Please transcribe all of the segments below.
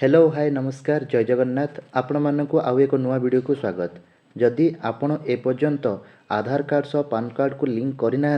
Hello hi नमस्कार जय जगन्नाथ आपण मानक आउ एक नुआ वीडियो को स्वागत। जदि आपण एपर्यंत आधार कार्ड सह पान कार्ड को लिंक करना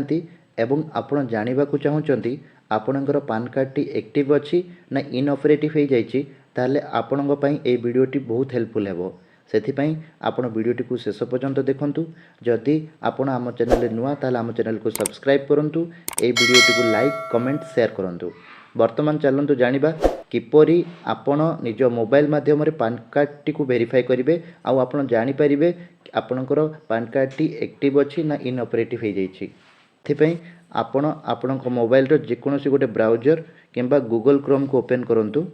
एवं आपण जानवा चाहूँगी आपणकर पान कार्ड टी एक्टिव अच्छी ना इनऑपरेटिव हो जाइए ताहले आपणों पर यह वीडियोटी बहुत हेल्पफुल हेबो। सेथिपाई आपण वीडियोटी को शेष पर्यंत देखंतु। जदि आपण आम चैनल नुआ ताहले आम चैनल को सब्सक्राइब करंतु, ए वीडियोटी को लाइक कमेंट शेयर करंतु। वर्तमान चलतु जानिबा किपरि आपण निज मोबाइल माध्यम पान कार्ड टी को वेरीफाई करेंगे आउ आपण जानी पारिबे आपणकर पान कार्ड टी एक्टिव अच्छी ना इनऑपरेटिव हो जाइए। आपण आपणक मोबाइल रो जेकोसी गोटे ब्राउजर किंबा गूगल क्रोम को ओपन करंतु।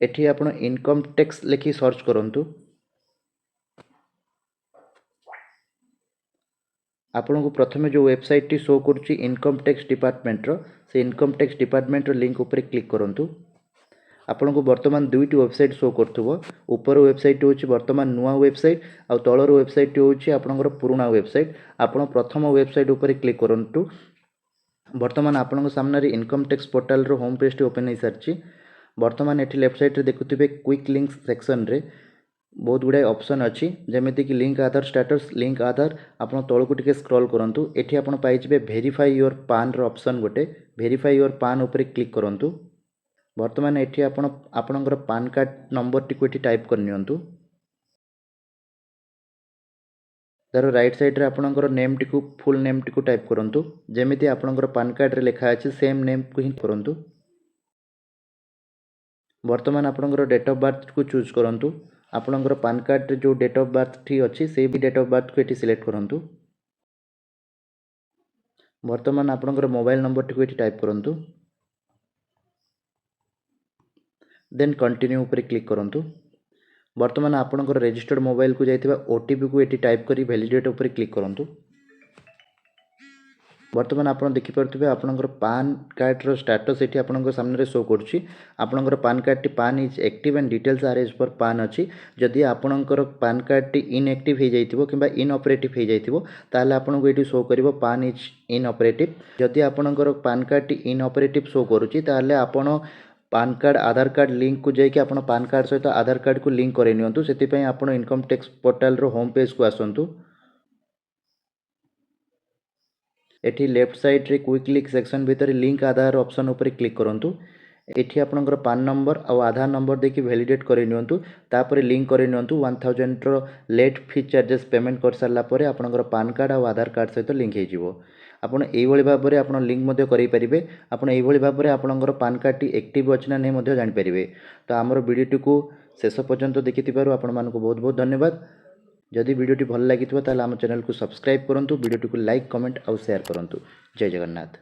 एठी आपण इनकम टैक्स लिखि सर्च करंतु। आपन को प्रथमे जो वेबसाइट टी शो करुच्ची इनकम टैक्स डिपार्टमेंट रो से इनकम टैक्स डिपार्टमेंट रो लिंक ऊपर क्लिक करंतु। आपन को वर्तमान दुईटी वेबसाइट शो करथुबो। ऊपर वेबसाइट होची वर्तमान नुआ वेबसाइट आ तळर वेबसाइट होची आपनकर पुराना वेबसाइट। आपन प्रथम वेबसाइट ऊपर क्लिक करंतु। वर्तमान आपन सामने रे इनकम टैक्स पोर्टल रो होम पेज टी ओपन हो सारची। वर्तमान एठी लेफ्ट साइड रे देखुथिबे क्विक लिंक्स सेक्शन रे बहुत गुड़ाए ऑप्शन अच्छी जमीती कि लिंक आधार स्टेटस लिंक आधार आपन तौक टिके स्क्रॉल करंतु। एठी आपन पाइबे वेरीफाई योर पान रो ऑप्शन गोटे वेरीफाई योर पान ऊपर क्लिक करंतु। वर्तमान एठी आपन आपनकर पान कार्ड नंबर टी को एठी टाइप कर नियंतु। तार राइट साइड रे आपनकर नेम टी को फुल नेम टी को टाइप करंतु। जमीती आपनकर पान कार्ड रे लिखा अछि सेम नेम को ही करंतु। वर्तमान आपनकर डेट ऑफ बर्थ को चूज करंतु। आपनकर पान कार्ड रे जो डेट ऑफ बर्थ टी अच्छी से भी डेट ऑफ बर्थ को एठी सिलेक्ट करंतु। वर्तमान आपनकर मोबाइल नंबर टी को एठी टाइप करंतु। देन कंटिन्यू ऊपर क्लिक करंतु। वर्तमान आपनकर रजिस्टर्ड मोबाइल को जाइथिबा ओटीपी को एठी टाइप करी वैलिडेट ऊपर क्लिक करंतु। वर्तमान आपन देखि परथिबे आपनकर पान कार्ड रो स्टेटस एठी आपनकर सामने रे शो करछि। आपनकर पान कार्ड टी PAN is active and details are as per PAN अछि। जदि आपनकर पान कार्ड टी इनएक्टिव हो जाइथिबो किबा इनऑपरेटिव हो जाइथिबो ताले आपनको एठी शो करिवो पान इज इनऑपरेटिव। जदि आपनकर पान कार्ड टी इनऑपरेटिव शो करूछि ताले आपण पान कार्ड आधार कार्ड लिंक को जाइके आपण पान कार्ड सहित आधार कार्ड को लिंक करे नियंतु। सेति पई आपण इनकम टैक्स पोर्टल रो होम पेज को आसंतु। एठी लेफ्ट साइड रे क्विक लिंक सेक्शन भीतर लिंक आधार ऑप्शन ऊपर क्लिक करंतु। एठी आपनकर पान नंबर और आधार नंबर देखि वैलिडेट करे नियंतु। तापर लिंक करे नियंतु। 1000 रो लेट फी चार्जेस पेमेंट कर सारला परे आपनकर पान कार्ड और आधार कार्ड सहित लिंक हे जिवो। आपण एई भली भाबरे आपण लिंक मध्ये करै परिबे। आपण एई भली भाबरे आपनकर पान कार्ड टी एक्टिव अछि ना नै मध्ये जानि परिबे। तो हमर वीडियोटी को शेष पर्यंत देखिथिबारु आपण मानको बहुत बहुत धन्यवाद। जदि वीडियोटी भल लागिथिबो ताले आम चैनल को सब्सक्राइब करंतु, वीडियोटी को लाइक कमेंट और शेयर करंतु। जय जगन्नाथ।